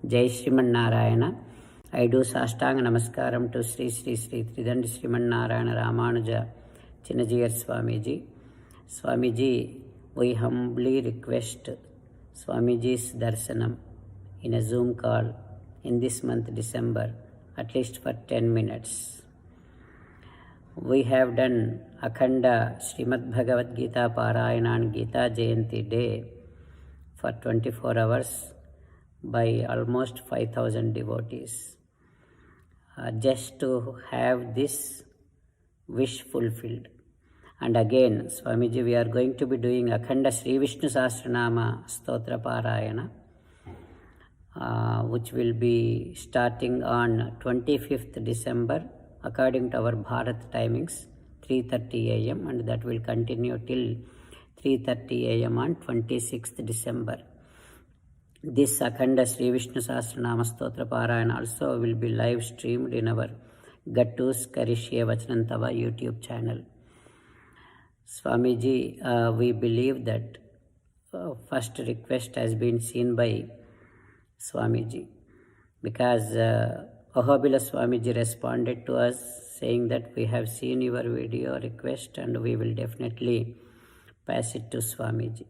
Jai Sriman I do Sastanga Namaskaram to Sri Tridandi Sriman Ramanuja Chinnajiyar Swamiji. Swamiji, we humbly request Swamiji's Darsanam in a Zoom call in this month December, at least for 10 minutes. We have done Akhanda Srimad Bhagavad Gita Parayana and Gita Jayanti day for 24 hours by almost 5,000 devotees. Just to have this wish fulfilled. And again, Swamiji, we are going to be doing Akhanda Sri Vishnu Sahasranama Stotra Parayana, which will be starting on 25th December according to our Bharat timings, 3:30 a.m. and that will continue till 3:30 a.m. on 26th December. This Akhanda Sri Vishnu Sahasranama Stotra Parayana also will be live streamed in our Gattus Karishye Vachanantava YouTube channel. Swamiji, we believe that first request has been seen by Swamiji, because Ahabila Swamiji responded to us saying that we have seen your video request and we will definitely pass it to Swamiji.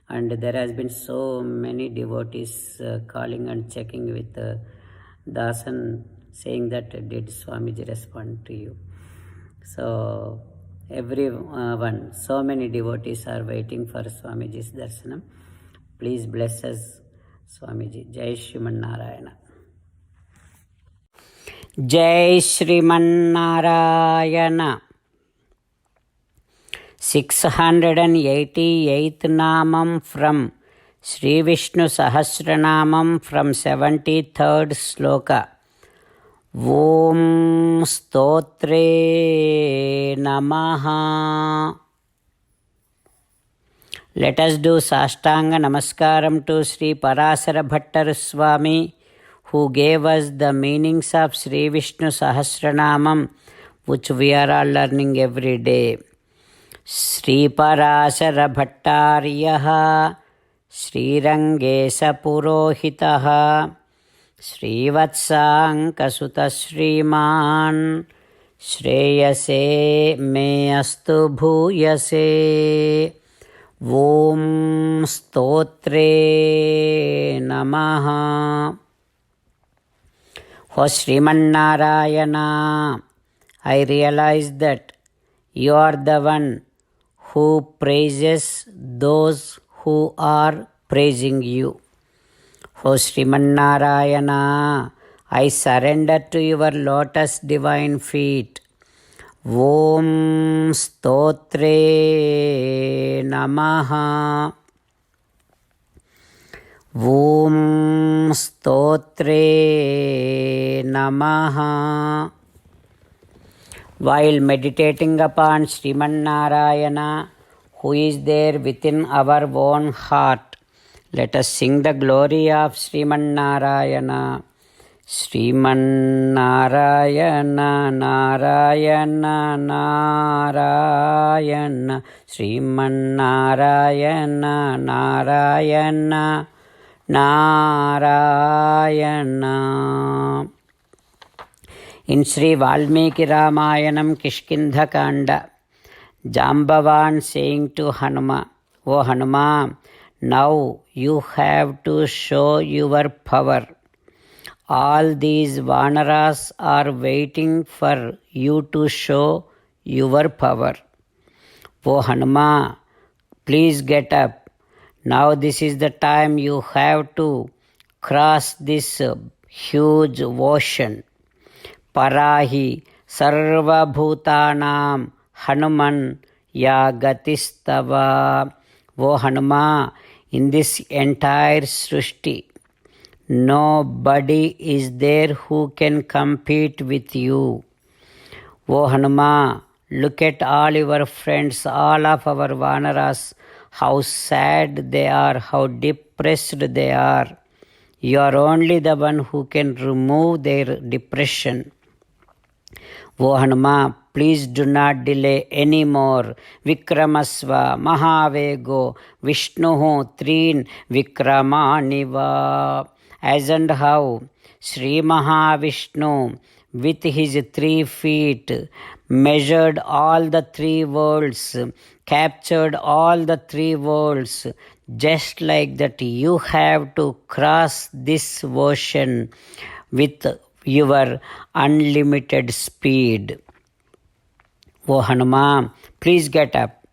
And there has been so many devotees calling and checking with Dasan saying that did Swamiji respond to you. So everyone, so many devotees are waiting for Swamiji's Darsanam. Please bless us, Swamiji. Jai Shriman Narayana. Jai Shriman Narayana. 688th Namam from Sri Vishnu Sahasranamam from 73rd Sloka. Om Stotre Namaha. Let us do Sastanga Namaskaram to Sri Parasara Bhattar Swami, who gave us the meanings of Sri Vishnu Sahasranamam, which we are all learning every day. Sri Parasara Bhattariyaha Srirangesa Purohitaha Srivatsankasuta Sriman Shreyase Me Astu Bhuyase. Om Stotre Namaha. O Sriman Narayana, I realize that you are the one who praises those who are praising you. O Sriman Narayana, I surrender to your lotus divine feet. Om Stotre Namaha. Om Stotre Namaha. While meditating upon Sriman Narayana, who is there within our own heart, let us sing the glory of Sriman Narayana. Sriman Narayana, Narayana, Narayana. Sriman Narayana, Narayana, Narayana. In Sri Valmiki Ramayanam Kishkindha Kanda, Jambavan saying to Hanuma, O Hanuma, now you have to show your power. All these Vanaras are waiting for you to show your power. O Hanuma, please get up. Now this is the time you have to cross this huge ocean. Parahi Sarva Bhutanam Hanuman Yagatistava. O Hanuma, in this entire Srishti, nobody is there who can compete with you. O Hanuma, look at all your friends, all of our Vanaras, how sad they are, how depressed they are. You are only the one who can remove their depression. O Hanuma, please do not delay anymore. Vikramasva Mahavego Vishnuhu Trin Vikramaniva. as and how Sri Mahavishnu with his 3 feet measured all the 3 worlds, captured all the 3 worlds. Just like that, you have to cross this ocean with your unlimited speed. O Hanuman, please get up.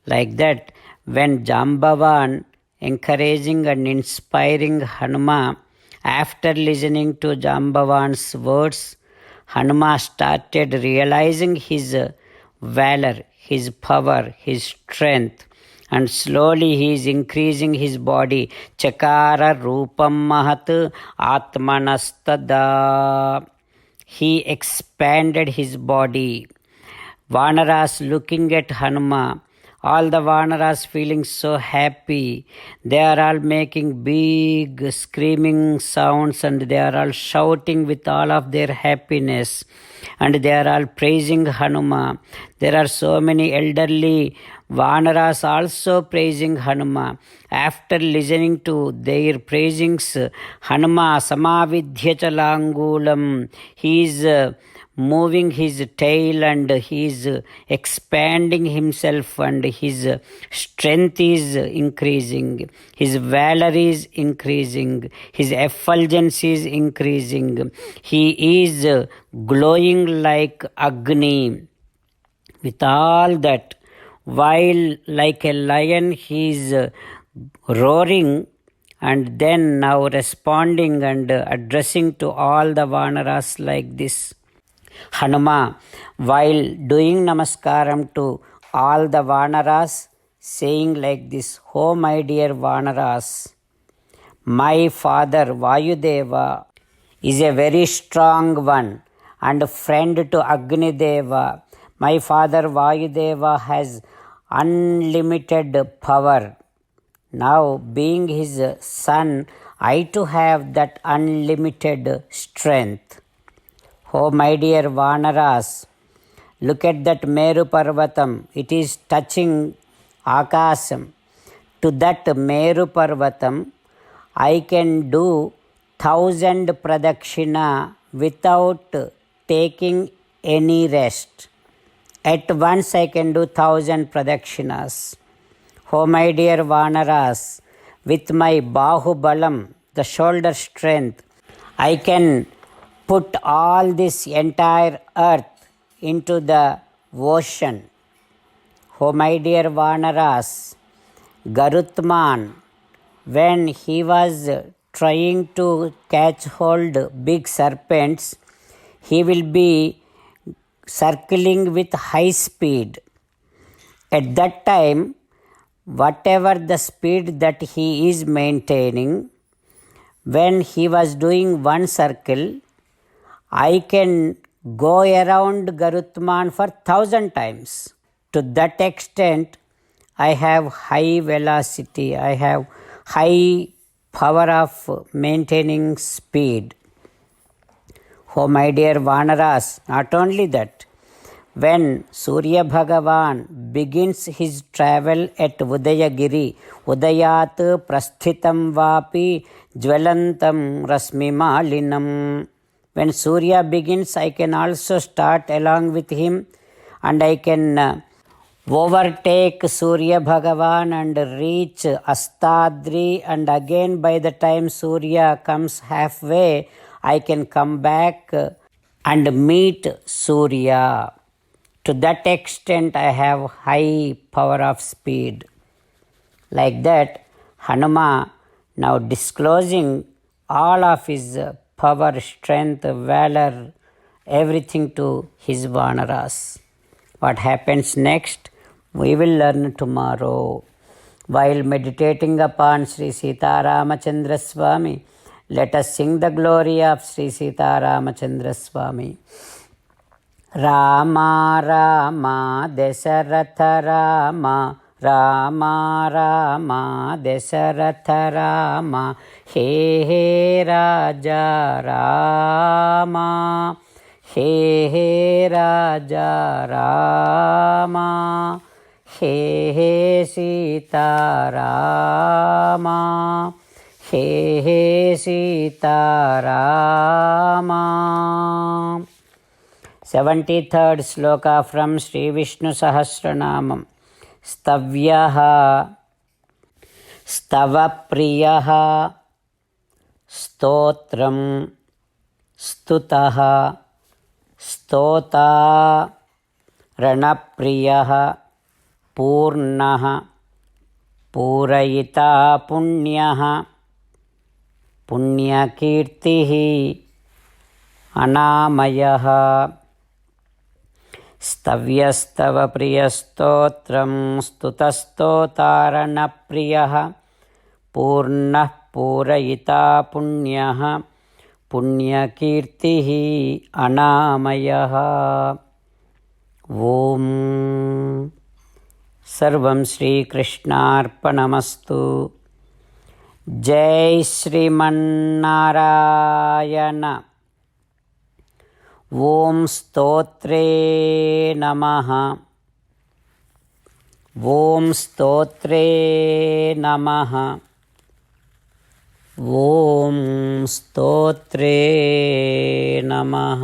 Like that, when Jambavan encouraging and inspiring Hanuman, after listening to Jambavan's words, Hanuman started realizing his valor, his power, his strength, and slowly he is increasing his body. Chakara rupam mahat atmanastada. He expanded his body. Vanaras looking at Hanuma, all the Vanaras feeling so happy. They are all making big screaming sounds and they are all shouting with all of their happiness. And they are all praising Hanuma. There are so many elderly Vanaras also praising Hanuma. After listening to their praisings, Hanuma samavidhyachalangulam. He is moving his tail and he is expanding himself and his strength is increasing, his valor is increasing, his effulgence is increasing. He is glowing like Agni. With all that, while like a lion he is roaring and then now responding and addressing to all the Vanaras like this. Hanuma, while doing namaskaram to all the Vanaras, saying like this, "Oh my dear Vanaras, my father Vayudeva is a very strong one and friend to Agni Deva. My father Vayudeva has unlimited power. Now, being his son, I too have that unlimited strength. Oh my dear Vanaras, look at that Meru Parvatam. It is touching Akasam. To that Meru Parvatam, I can do 1,000 pradakshina without taking any rest. At once I can do 1,000 pradakshinas. Oh my dear Vanaras, with my Bahubalam, the shoulder strength, I can put all this entire earth into the ocean. Oh my dear Vanaras, Garutman, when he was trying to catch hold big serpents, he will be circling with high speed. At that time, whatever the speed that he is maintaining, when he was doing one circle, I can go around Garutman for 1,000 times. To that extent, I have high velocity, I have high power of maintaining speed. Oh my dear Vanaras, not only that, when Surya Bhagavan begins his travel at Udayagiri, Udayat prasthitam vapi jvalantam rasmimalinam. When Surya begins, I can also start along with him and I can overtake Surya Bhagavan and reach Astadri, and again by the time Surya comes halfway, I can come back and meet Surya. To that extent, I have high power of speed. Like that, Hanuma now disclosing all of his power, strength, valor, everything to his Vanaras. What happens next? We will learn tomorrow. While meditating upon Sri Sita Ramachandra Swami, let us sing the glory of Sri Sita Ramachandra Swami. Rama Rama Dasaratha Rama, Rama Rama Dasaratha Rama, He He Raja Rama, He He Raja Rama, He He Sita Rama, हे हे Sitarama. 73rd shloka from Shri Vishnu Sahasranamam. स्तव्यः स्तवप्रियः स्तोत्रं स्तुतः स्तोता रणप्रियः पूर्णः पूरयिता पुण्यः पुण्यकीर्तिः अनामयः. स्तव्यस्तवप्रियस्तोत्रं स्तुतस्तोतारणप्रियः पूर्णः पूरयिता पुण्यः पुण्यकीर्तिः अनामयः. ओम सर्वं श्रीकृष्णार्पणमस्तु. जय श्रीमन्नारायण. ओम स्तोत्रे नमः. ओम स्तोत्रे नमः. ओम स्तोत्रे नमः.